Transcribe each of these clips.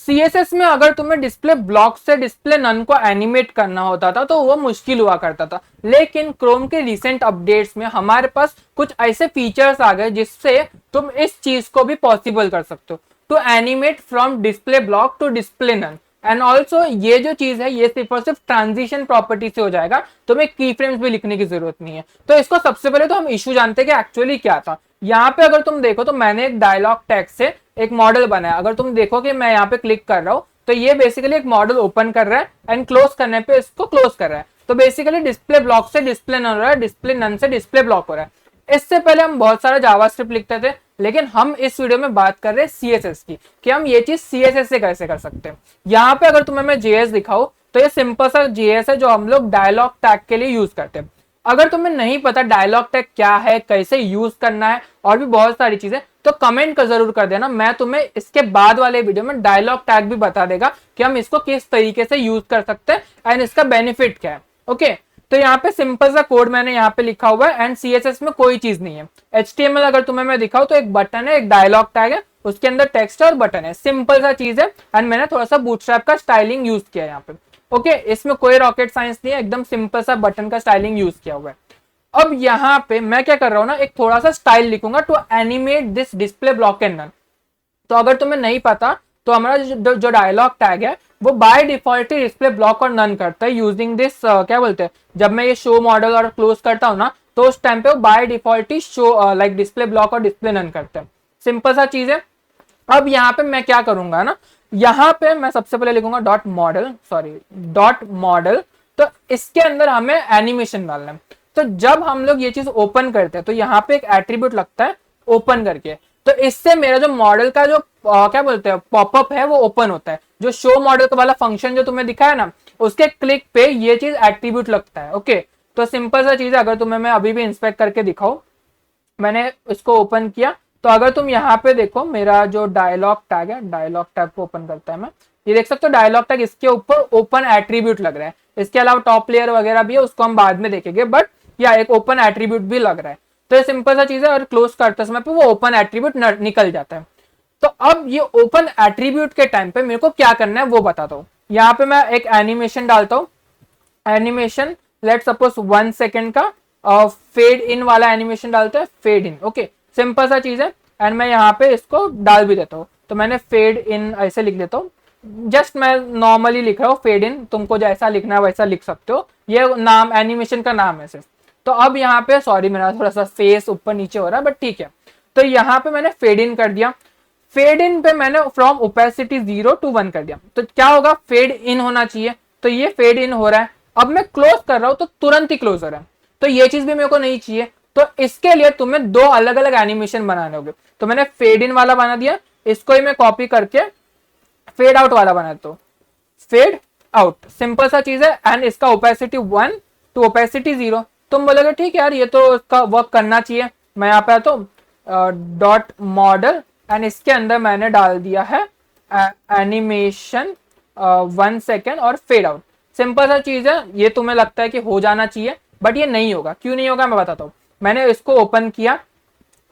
CSS में अगर तुम्हें डिस्प्ले ब्लॉक से डिस्प्ले नन को एनिमेट करना होता था तो वो मुश्किल हुआ करता था, लेकिन क्रोम के रिसेंट अपडेट्स में हमारे पास कुछ ऐसे फीचर्स आ गए जिससे तुम इस चीज को भी पॉसिबल कर सकते हो, to animate from display block to display none. And also ये जो चीज है ये सिर्फ और सिर्फ ट्रांजिशन प्रॉपर्टी से हो जाएगा, तुम्हें की फ्रेम्स भी लिखने की जरूरत नहीं है। तो इसको सबसे पहले तो हम इशू जानते हैं कि एक्चुअली क्या था। यहाँ पे अगर तुम देखो तो मैंने एक डायलॉग टैग से एक मॉडल बनाया। अगर तुम देखो कि मैं यहाँ पे क्लिक कर रहा हूँ तो ये बेसिकली एक मॉडल ओपन कर रहा है एंड क्लोज करने पे इसको क्लोज कर रहा है। तो बेसिकली डिस्प्ले ब्लॉक से डिस्प्ले नन हो रहा है, डिस्प्ले नन से डिस्प्ले ब्लॉक हो रहा है। इससे पहले हम बहुत सारा जावास्क्रिप्ट लिखते थे, लेकिन हम इस वीडियो में बात कर रहे हैं CSS की, कि हम ये चीज CSS से कैसे कर सकते हैं। यहाँ पे अगर तुम्हें मैं JS दिखाऊं तो ये सिंपल सा JS है जो हम लोग डायलॉग टैग के लिए यूज करते हैं। अगर तुम्हें नहीं पता डायलॉग टैग क्या है, कैसे यूज करना है और भी बहुत सारी चीजें, तो कमेंट कर जरूर कर देना। मैं तुम्हें इसके बाद वाले वीडियो में डायलॉग टैग भी बता देगा कि हम इसको किस तरीके से यूज कर सकते हैं एंड इसका बेनिफिट क्या है। ओके, तो यहाँ पे सिंपल सा कोड मैंने यहाँ पे लिखा हुआ है एंड CSS में कोई चीज नहीं है। HTML अगर तुम्हें मैं दिखाऊं तो एक बटन है, एक डायलॉग टैग है, उसके अंदर टेक्स्ट और बटन है, सिंपल सा चीज है। एंड मैंने थोड़ा सा बूटस्ट्रैप का स्टाइलिंग यूज किया है यहाँ पे। ओके, इसमें कोई रॉकेट साइंस नहीं है, एकदम सिंपल सा बटन का स्टाइलिंग यूज किया हुआ है। अब यहाँ पे मैं क्या कर रहा हूँ ना, एक थोड़ा सा स्टाइल लिखूंगा to animate this display block and none. तो अगर तुम्हें नहीं पता तो हमारा जो डायलॉग टैग है वो by default he display block और नन करता है यूजिंग दिस क्या बोलते हैं, जब मैं ये शो मॉडल और क्लोज करता हूँ ना तो उस टाइम पे वो by default he show like display block और डिस्प्ले नन करते हैं। सिंपल सा चीज है। अब यहाँ पे मैं क्या करूंगा ना, यहाँ पे मैं सबसे पहले लिखूंगा डॉट मॉडल। तो इसके अंदर हमें एनिमेशन डालना है। तो जब हम लोग ये चीज ओपन करते हैं तो यहाँ पे एक एट्रीब्यूट लगता है ओपन करके, तो इससे मेरा जो मॉडल का जो क्या बोलते हैं पॉपअप है वो ओपन होता है। जो शो मॉडल वाला फंक्शन जो तुम्हें दिखा है ना, उसके क्लिक पे ये चीज एट्रीब्यूट लगता है। ओके, तो सिंपल सा चीज है। अगर तुम्हें मैं अभी भी इंस्पेक्ट करके दिखाऊं, मैंने इसको ओपन किया तो अगर तुम यहाँ पे देखो मेरा जो डायलॉग टैग है, डायलॉग टैग को ओपन करता है मैं, ये देख सकते हो डायलॉग टैग इसके ऊपर ओपन एट्रीब्यूट लग रहा है। इसके अलावा टॉप लेयर वगैरह भी है, उसको हम बाद में देखेंगे, बट या एक ओपन एट्रीब्यूट भी लग रहा है। तो ये सिंपल सा चीज है और क्लोज करते समय पे वो ओपन एट्रीब्यूट निकल जाता है। तो अब ये ओपन एट्रीब्यूट के टाइम पे मेरे को क्या करना है वो बताता हूँ। यहाँ पे मैं एक एनिमेशन डालता हूँ, एनिमेशन लेट सपोज 1 सेकेंड का फेड इन वाला एनिमेशन डालते हैं, फेड इन। ओके, सिंपल सा चीज है एंड मैं यहाँ पे इसको डाल भी देता हूँ। तो मैंने फेड इन ऐसे लिख देता हूँ, जस्ट मैं नॉर्मली लिख रहा हूँ फेड इन, तुमको जैसा लिखना है वैसा लिख सकते हो, ये नाम एनिमेशन का नाम है सिर्फ। तो अब यहाँ पे सॉरी मेरा थोड़ा सा फेस ऊपर नीचे हो रहा है बट ठीक है। तो यहाँ पे मैंने फेड इन कर दिया। फेड इन पे मैंने फ्रॉम ओपेसिटी 0 to 1 कर दिया। तो क्या होगा, फेड इन होना चाहिए, तो ये फेड इन हो रहा है। अब मैं क्लोज कर रहा हूं तो तुरंत ही क्लोज हो रहा है, तो ये चीज भी मेरे को नहीं चाहिए। तो इसके लिए तुम्हें दो अलग अलग एनिमेशन बनाने होंगे। तो मैंने फेड इन वाला बना दिया, इसको ही मैं कॉपी करके फेड आउट वाला बना देता हूं, फेड आउट। सिंपल सा चीज है एंड इसका ओपेसिटी 1 to ओपेसिटी 0। तुम बोलोगे ठीक है यार ये तो इसका वर्क करना चाहिए। मैं यहाँ पे आता हूँ डॉट मॉडल एंड इसके अंदर मैंने डाल दिया है एनिमेशन 1 सेकेंड और फेड आउट। सिंपल सा चीज है, ये तुम्हें लगता है कि हो जाना चाहिए बट ये नहीं होगा। क्यों नहीं होगा मैं बताता हूँ। मैंने इसको ओपन किया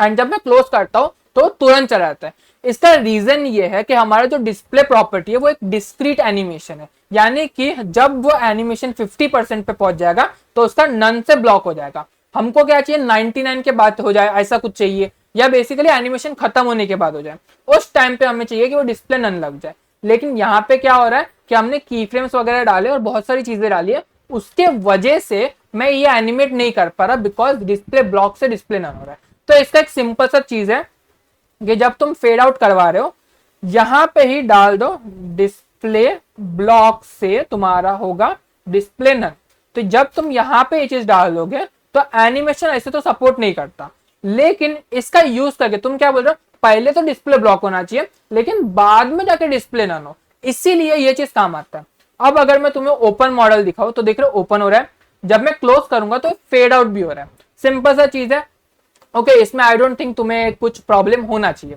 एंड जब मैं क्लोज करता हूँ तो तुरंत चला जाता है। इसका रीजन ये है कि हमारा जो डिस्प्ले प्रॉपर्टी है वो एक डिस्क्रीट एनिमेशन है, यानी कि जब वो एनिमेशन 50% पे पहुंच जाएगा तो उसका नन से ब्लॉक हो जाएगा। हमको क्या चाहिए, 99 के बाद हो जाए ऐसा कुछ चाहिए, या बेसिकली एनिमेशन खत्म होने के बाद हो जाए। उस टाइम पे हमें चाहिए कि वो डिस्प्ले नन लग जाए। लेकिन यहाँ पे क्या हो रहा है कि हमने की फ्रेम्स वगैरह डाले और बहुत सारी चीजें डाली है, उसके वजह से मैं ये एनिमेट नहीं कर पा रहा बिकॉज डिस्प्ले ब्लॉक से डिस्प्ले नन हो रहा है। तो इसका एक सिंपल सा चीज है कि जब तुम फेड आउट करवा रहे हो यहां पे ही डाल दो डिस्प्ले ब्लॉक से तुम्हारा होगा डिस्प्ले नन। तो जब तुम यहां पे ये चीज डाल दोगे तो एनिमेशन ऐसे तो सपोर्ट नहीं करता, लेकिन इसका यूज करके तुम क्या बोल रहे हो, पहले तो डिस्प्ले ब्लॉक होना चाहिए लेकिन बाद में जाके डिस्प्ले नन हो, इसीलिए ये चीज काम आता है। अब अगर मैं तुम्हें ओपन मॉडल दिखाऊं तो देख रहे हो ओपन हो रहा है, जब मैं क्लोज करूंगा तो फेड आउट भी हो रहा है। सिंपल सा चीज है। ओके, इसमें आई डोंट थिंक तुम्हें कुछ प्रॉब्लम होना चाहिए।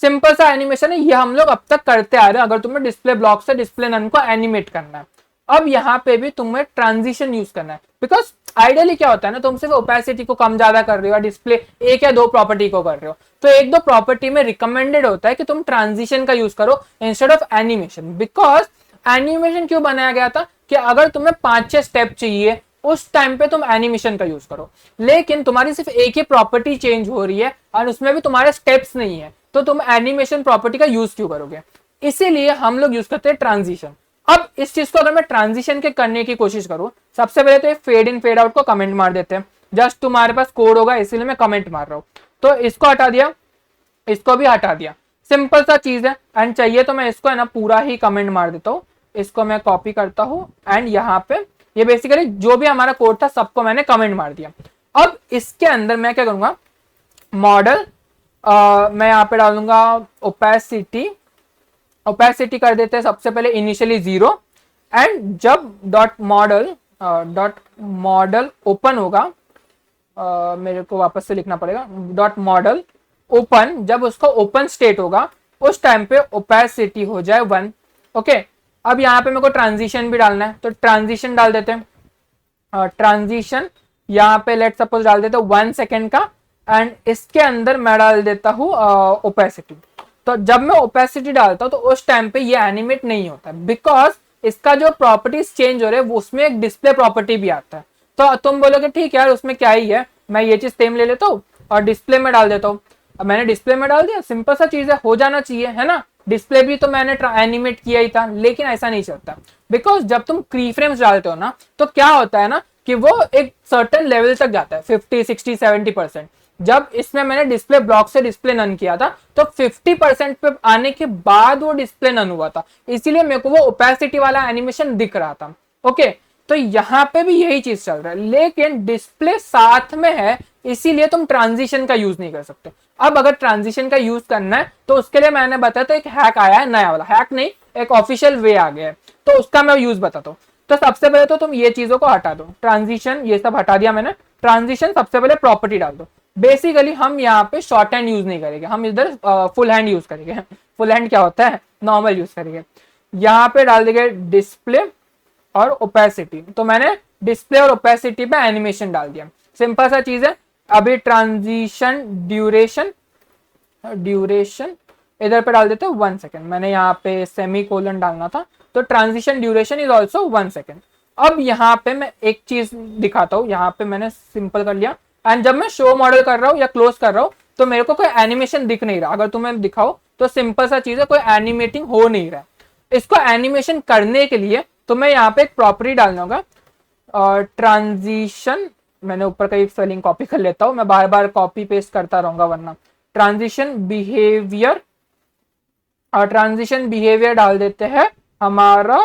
सिंपल सा एनिमेशन है, ये हम लोग अब तक करते आ रहे हैं अगर तुम्हें डिस्प्ले ब्लॉक से डिस्प्ले नन को एनिमेट करना है। अब यहाँ पे भी तुम्हें ट्रांजिशन यूज करना है, बिकॉज आइडियली क्या होता है ना, तुम सिर्फ ओपेसिटी को कम ज्यादा कर रहे हो, डिस्प्ले एक या दो प्रॉपर्टी को कर रहे हो, तो एक दो प्रॉपर्टी में रिकमेंडेड होता है कि तुम ट्रांजिशन का यूज करो instead of animation. Because animation क्यों बनाया गया था कि अगर तुम्हें 5-6 स्टेप चाहिए उस टाइम पे तुम एनिमेशन का यूज करो, लेकिन तुम्हारी सिर्फ एक ही प्रॉपर्टी चेंज हो रही है और उसमें भी तुम्हारे स्टेप्स नहीं है, तो तुम एनिमेशन प्रॉपर्टी का यूज क्यों करोगे? इसीलिए हम लोग यूज करते हैं ट्रांजिशन। अब इस चीज को अगर मैं ट्रांजिशन के करने की कोशिश करूं, सबसे पहले तो फेड इन फेड आउट को कमेंट मार देते हैं। जस्ट तुम्हारे पास कोड होगा इसीलिए मैं कमेंट मार रहा हूं। तो इसको हटा दिया, इसको भी हटा दिया, सिंपल सा चीज है। एंड चाहिए तो मैं इसको है ना पूरा ही कमेंट मार देता हूँ, इसको मैं कॉपी करता हूँ एंड यहाँ पे ये बेसिकली जो भी हमारा कोड था सबको मैंने कमेंट मार दिया। अब इसके अंदर मैं क्या करूंगा, मॉडल मैं यहाँ पे डालूंगा ओपेसिटी, ओपेसिटी कर देते हैं सबसे पहले इनिशियली 0 एंड जब डॉट मॉडल ओपन होगा, मेरे को वापस से लिखना पड़ेगा, डॉट मॉडल ओपन, जब उसको ओपन स्टेट होगा उस टाइम पे ओपेसिटी हो जाए 1। ओके, अब यहाँ पे मेरे को ट्रांजिशन भी डालना है तो ट्रांजिशन डाल देते हैं। ट्रांजिशन यहाँ पे लेट सपोज डाल देते हैं 1 सेकेंड का एंड इसके अंदर मैं डाल देता हूँ ओपेसिटी। तो जब मैं ओपेसिटी डालता हूँ तो उस टाइम पे ये एनिमेट नहीं होता बिकॉज इसका जो प्रॉपर्टीज चेंज हो रहे हैं उसमें एक डिस्प्ले प्रॉपर्टी भी आता है। तो तुम बोलोगे ठीक है यार उसमें क्या ही है, मैं ये चीज सेम ले लेता हूँ और डिस्प्ले में डाल देता हूँ। अब मैंने डिस्प्ले में डाल दिया, सिंपल सा चीज है, हो जाना चाहिए है ना। डिस्प्ले भी तो मैंने एनिमेट किया ही था, लेकिन ऐसा नहीं चलता बिकॉज जब तुम की फ्रेम्स डालते हो ना तो क्या होता है ना कि वो एक सर्टेन लेवल तक जाता है, 50, 60, 70%। जब इसमें मैंने डिस्प्ले ब्लॉक से डिस्प्ले नन किया था तो 50% पे आने के बाद वो डिस्प्ले नन हुआ था, इसीलिए मेरे को वो ओपेसिटी वाला एनिमेशन दिख रहा था। ओके, तो यहाँ पे भी यही चीज चल रहा है, लेकिन डिस्प्ले साथ में है इसीलिए तुम ट्रांजिशन का यूज नहीं कर सकते। अब अगर ट्रांजिशन का यूज करना है तो उसके लिए मैंने बताया तो एक हैक आया है, नया वाला हैक नहीं, एक ऑफिशियल वे आ गया है, तो उसका मैं यूज बताता हूँ। तो सबसे पहले तो तुम ये चीजों को हटा दो, ट्रांजिशन ये सब हटा दिया मैंने। ट्रांजिशन सबसे पहले प्रॉपर्टी डाल दो। बेसिकली हम यहाँ पे शॉर्ट हैंड यूज नहीं करेंगे, हम इधर फुल हैंड यूज करेंगे। फुल हैंड क्या होता है, नॉर्मल यूज करेंगे। यहाँ पे डाल देंगे डिस्प्ले और ओपेसिटी, तो मैंने डिस्प्ले और ओपेसिटी पे एनिमेशन डाल दिया, सिंपल सा चीज है। अभी ट्रांजिशन ड्यूरेशन इधर पे डाल देते हैं 1 सेकेंड, मैंने यहाँ पे सेमी कोलन डालना था, तो transition duration is also 1 second. अब यहाँ पे मैं एक चीज दिखाता हूँ, यहाँ पे मैंने सिंपल कर लिया एंड जब मैं शो मॉडल कर रहा हूँ या क्लोज कर रहा हूँ तो मेरे को कोई एनिमेशन दिख नहीं रहा। अगर तुम्हें दिखाओ तो सिंपल सा चीज है, कोई एनिमेटिंग हो नहीं रहा है। इसको एनिमेशन करने के लिए तो मैं यहाँ पे एक प्रॉपर्टी डालना होगा, और ट्रांजिशन, मैंने ऊपर का स्पेलिंग कॉपी कर लेता हूँ, मैं बार बार कॉपी पेस्ट करता रहूंगा वरना। ट्रांजिशन बिहेवियर, और ट्रांजिशन बिहेवियर डाल देते हैं हमारा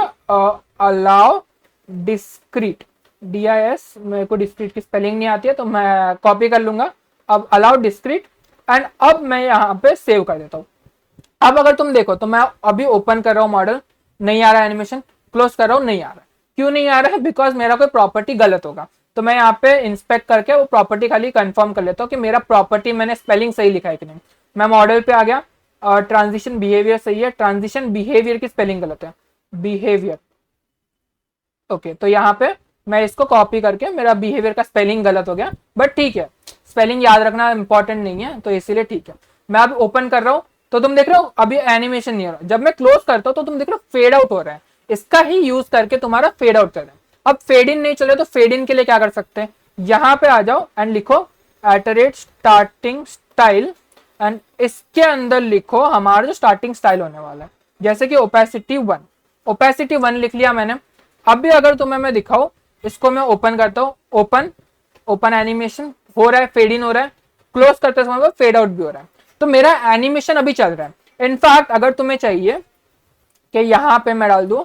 अलाउ डिस्क्रीट, DIS, मेरे को डिस्क्रीट की स्पेलिंग नहीं आती है तो मैं कॉपी कर लूंगा। अब अलाउ डिस्क्रीट एंड अब मैं यहाँ पे सेव कर देता हूँ। अब अगर तुम देखो तो मैं अभी ओपन कर रहा हूँ मॉडल, नहीं आ रहा एनिमेशन, क्लोज कर रहा हूँ नहीं आ रहा। क्यों नहीं आ रहा है? बिकॉज मेरा कोई प्रॉपर्टी गलत होगा। तो मैं यहाँ पे इंस्पेक्ट करके वो प्रॉपर्टी खाली कंफर्म कर लेता हूँ कि मेरा प्रॉपर्टी मैंने स्पेलिंग सही लिखा है कि नहीं। मैं मॉडल पे आ गया और ट्रांजिशन बिहेवियर सही है, ट्रांजिशन बिहेवियर की स्पेलिंग गलत है, बिहेवियर। ओके, तो यहाँ पे मैं इसको कॉपी करके, मेरा बिहेवियर का स्पेलिंग गलत हो गया बट ठीक है, स्पेलिंग याद रखना इंपॉर्टेंट नहीं है तो इसीलिए ठीक है। मैं अब ओपन कर रहा हूँ तो तुम देख रहे हो अभी एनिमेशन नहीं हो रहा। जब मैं क्लोज करता हूँ तो तुम देख रहे हो फेड आउट हो रहा है, इसका ही यूज करके तुम्हारा फेड आउट कर रहा है। अब फेड इन नहीं चले तो फेड इन के लिए क्या कर सकते हैं, यहाँ पे आ जाओ एंड लिखो @starting style एंड इसके अंदर लिखो हमारा जो स्टार्टिंग स्टाइल होने वाला है, जैसे कि ओपेसिटी 1, ओपेसिटी 1 लिख लिया मैंने। अब भी अगर तुम्हें मैं दिखाऊं, इसको मैं ओपन करता हूँ, ओपन एनिमेशन हो रहा है, फेड इन हो रहा है, क्लोज करते समय फेड आउट भी हो रहा है, तो मेरा एनिमेशन अभी चल रहा है। इनफैक्ट अगर तुम्हें चाहिए कि यहाँ पे मैं डाल दूं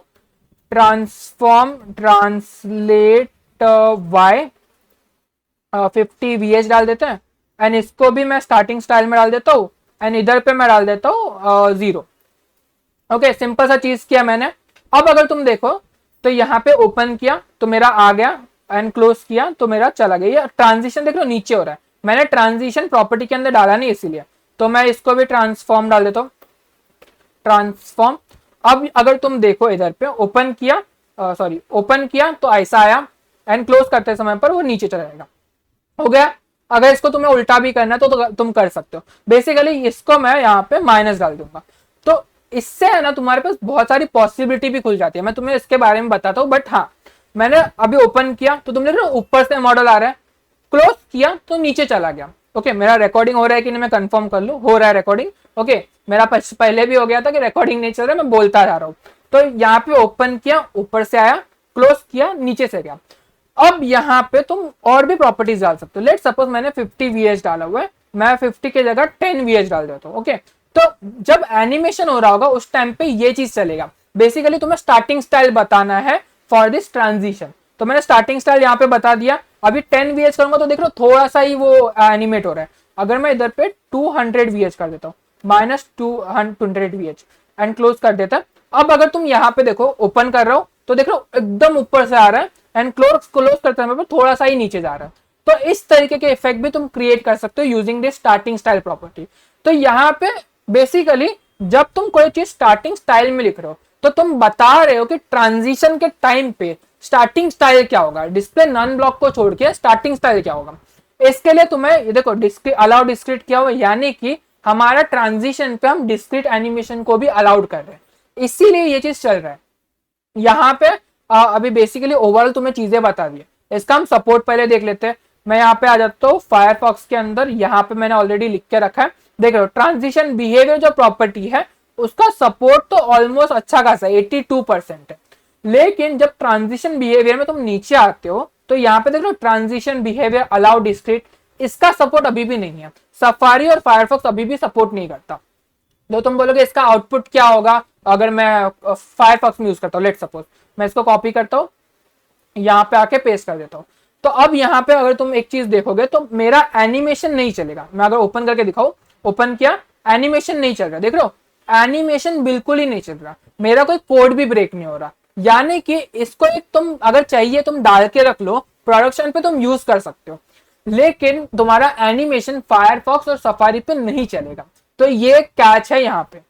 ट्रांसफॉर्म ट्रांसलेट y 50 VH डाल देते हैं एंड इसको भी मैं स्टार्टिंग स्टाइल में डाल देता हूँ एंड इधर पे मैं डाल देता हूँ 0। ओके, सिंपल सा चीज किया मैंने। अब अगर तुम देखो तो यहाँ पे ओपन किया तो मेरा आ गया एंड क्लोज किया तो मेरा चला गया। ये ट्रांजिशन देख लो नीचे हो रहा है, मैंने ट्रांजिशन प्रॉपर्टी के अंदर डाला नहीं इसीलिए, तो मैं इसको भी ट्रांसफॉर्म डाल देता हूँ, ट्रांसफॉर्म। अब अगर तुम देखो इधर पे ओपन किया सॉरी ओपन किया तो ऐसा आया, एंड क्लोज करते समय पर वो नीचे चला जाएगा। हो गया। अगर इसको तुम्हें उल्टा भी करना है तो तुम कर सकते हो। बेसिकली इसको मैं यहाँ पे माइनस डाल दूंगा, तो इससे है ना तुम्हारे पास बहुत सारी पॉसिबिलिटी भी खुल जाती है। मैं तुम्हें इसके बारे में बताता हूँ, बट हाँ मैंने अभी ओपन किया तो तुम देख रहे हो ऊपर से मॉडल आ रहा है, क्लोज किया तो नीचे चला गया। ओके, मेरा रिकॉर्डिंग हो रहा है कि नहीं मैं कंफर्म कर लूँ, हो रहा है रिकॉर्डिंग। ओके, मेरा पहले भी हो गया था कि रिकॉर्डिंग नहीं चल रहा, मैं बोलता जा रहा हूँ। तो यहाँ पे ओपन किया, ऊपर से आया, क्लोज किया, नीचे से गया। अब यहाँ पे तुम और भी प्रॉपर्टीज डाल सकते हो। लेट सपोज मैंने 50 VH डाला हुआ है, मैं 50 की जगह 10 VH डाल देता हूँ। ओके, तो जब एनिमेशन हो रहा होगा उस टाइम पे ये चीज चलेगा। बेसिकली तुम्हें स्टार्टिंग स्टाइल बताना है फॉर दिस ट्रांजिशन, तो मैंने स्टार्टिंग स्टाइल यहाँ पे बता दिया। अभी 10 VH करूंगा तो देख लो थोड़ा सा ही वो एनिमेट हो रहा है। अगर मैं इधर पे 200 VH कर देता हूँ, -200 VH एंड क्लोज कर देता। अब अगर तुम यहाँ पे देखो ओपन कर रहा हो तो देख लो एकदम ऊपर से आ रहा है, एंड क्लोज करते समय थोड़ा सा ही नीचे जा रहा है। तो इस तरीके के इफेक्ट भी तुम क्रिएट कर सकते हो using this starting style property. तो यहाँ पे बेसिकली जब तुम कोई चीज स्टार्टिंग स्टाइल में लिख रहे हो तो तुम बता रहे हो कि ट्रांजिशन के टाइम पे स्टार्टिंग स्टाइल क्या होगा, डिस्प्ले नॉन ब्लॉक को छोड़ के स्टार्टिंग स्टाइल क्या होगा। इसके लिए तुम्हें ये देखो अलाउ डिस्क्रीट क्या हुआ, यानी कि हमारा ट्रांजिशन पे हम डिस्क्रीट एनिमेशन को भी अलाउड कर रहे हैं, इसीलिए ये चीज चल रहा है यहाँ पे। अभी बेसिकली ओवरऑल तुम्हें चीजें बता दी, इसका हम सपोर्ट पहले देख लेते हैं। मैं यहाँ पे आ जाता हूँ फायरफॉक्स के अंदर, यहाँ पे मैंने ऑलरेडी लिख के रखा है, देख लो ट्रांजिशन बिहेवियर जो प्रॉपर्टी है उसका सपोर्ट तो ऑलमोस्ट अच्छा खासा 82% है। लेकिन जब ट्रांजिशन बिहेवियर में तुम नीचे आते हो तो यहाँ पे देख लो ट्रांजिशन बिहेवियर अलाउ डिस्क्रीट, इसका सपोर्ट अभी भी नहीं है। सफारी और फायरफॉक्स अभी भी सपोर्ट नहीं करता। तो तुम बोलोगे इसका आउटपुट क्या होगा अगर मैं फायरफॉक्स में यूज करता हूँ। लेट सपोज मैं इसको कॉपी करता हूँ, यहाँ पे आके पेस्ट कर देता हूँ। तो अब यहाँ पे अगर तुम एक चीज देखोगे तो मेरा एनिमेशन नहीं चलेगा। मैं अगर ओपन करके दिखाऊं, ओपन किया, एनिमेशन नहीं चल रहा, देख रहे हो एनिमेशन बिल्कुल ही नहीं चल रहा, मेरा कोई कोड भी ब्रेक नहीं हो रहा। यानी कि इसको एक तुम अगर चाहिए तुम डाल के रख लो, प्रोडक्शन पे तुम यूज कर सकते हो, लेकिन तुम्हारा एनिमेशन फायरफॉक्स और सफारी पे नहीं चलेगा। तो ये कैच है यहाँ पे।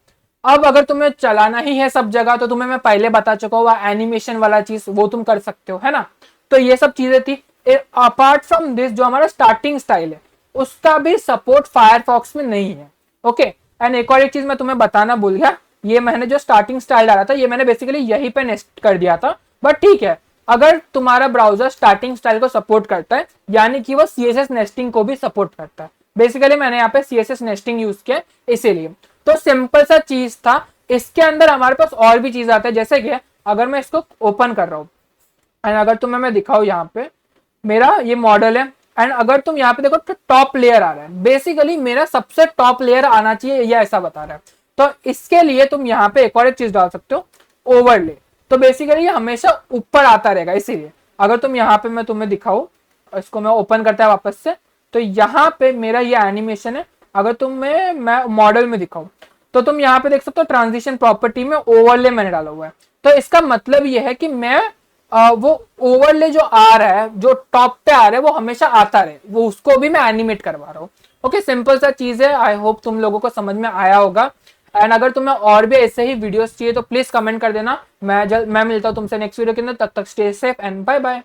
अब अगर तुम्हें चलाना ही है सब जगह तो तुम्हें मैं पहले बता चुका हूँ एनिमेशन वाला चीज वो तुम कर सकते हो, है ना। तो ये सब चीजें थी। अपार्ट फ्रॉम दिस जो हमारा स्टार्टिंग स्टाइल है उसका भी सपोर्ट फायरफॉक्स में नहीं है। ओके, एंड एक और एक चीज मैं तुम्हें बताना भूल गया, ये मैंने जो स्टार्टिंग स्टाइल डाला था ये मैंने बेसिकली यहीं पे नेस्ट कर दिया था, बट ठीक है अगर तुम्हारा ब्राउजर स्टार्टिंग स्टाइल को सपोर्ट करता है यानी कि वो CSS नेस्टिंग को भी सपोर्ट करता है। बेसिकली मैंने यहाँ पे CSS नेस्टिंग यूज किया इसीलिए। तो सिंपल सा चीज था। इसके अंदर हमारे पास और भी चीज आते हैं, जैसे कि अगर मैं इसको ओपन कर रहा हूँ एंड अगर तुम्हें मैं दिखाऊँ यहाँ पे मेरा ये मॉडल है, एंड अगर तुम यहाँ पे देखो तो टॉप लेयर आ रहा है, बेसिकली मेरा सबसे टॉप लेयर आना चाहिए ये ऐसा बता रहा है। तो इसके लिए तुम यहाँ पे एक और एक चीज डाल सकते हो, ओवरले। तो बेसिकली ये हमेशा ऊपर आता रहेगा, इसीलिए अगर तुम यहाँ पे मैं तुम्हें दिखाऊँ, इसको मैं ओपन करता है वापस से, तो यहाँ पे मेरा ये एनिमेशन है। अगर तुम्हें मैं मॉडल में दिखाऊं तो तुम यहाँ पे देख सकते हो ट्रांजिशन प्रॉपर्टी में ओवरले मैंने डाला हुआ है। तो इसका मतलब ये है कि मैं वो ओवरले जो आ रहा है जो टॉप पे आ रहा है वो हमेशा आता रहे, वो उसको भी मैं एनिमेट करवा रहा हूँ। ओके, सिंपल सा चीज है। आई होप तुम लोगों को समझ में आया होगा। एंड अगर तुम्हें और भी ऐसे ही वीडियोस चाहिए तो प्लीज कमेंट कर देना। मैं मिलता हूँ तुमसे नेक्स्ट वीडियो के अंदर, तब तक stay safe and bye bye.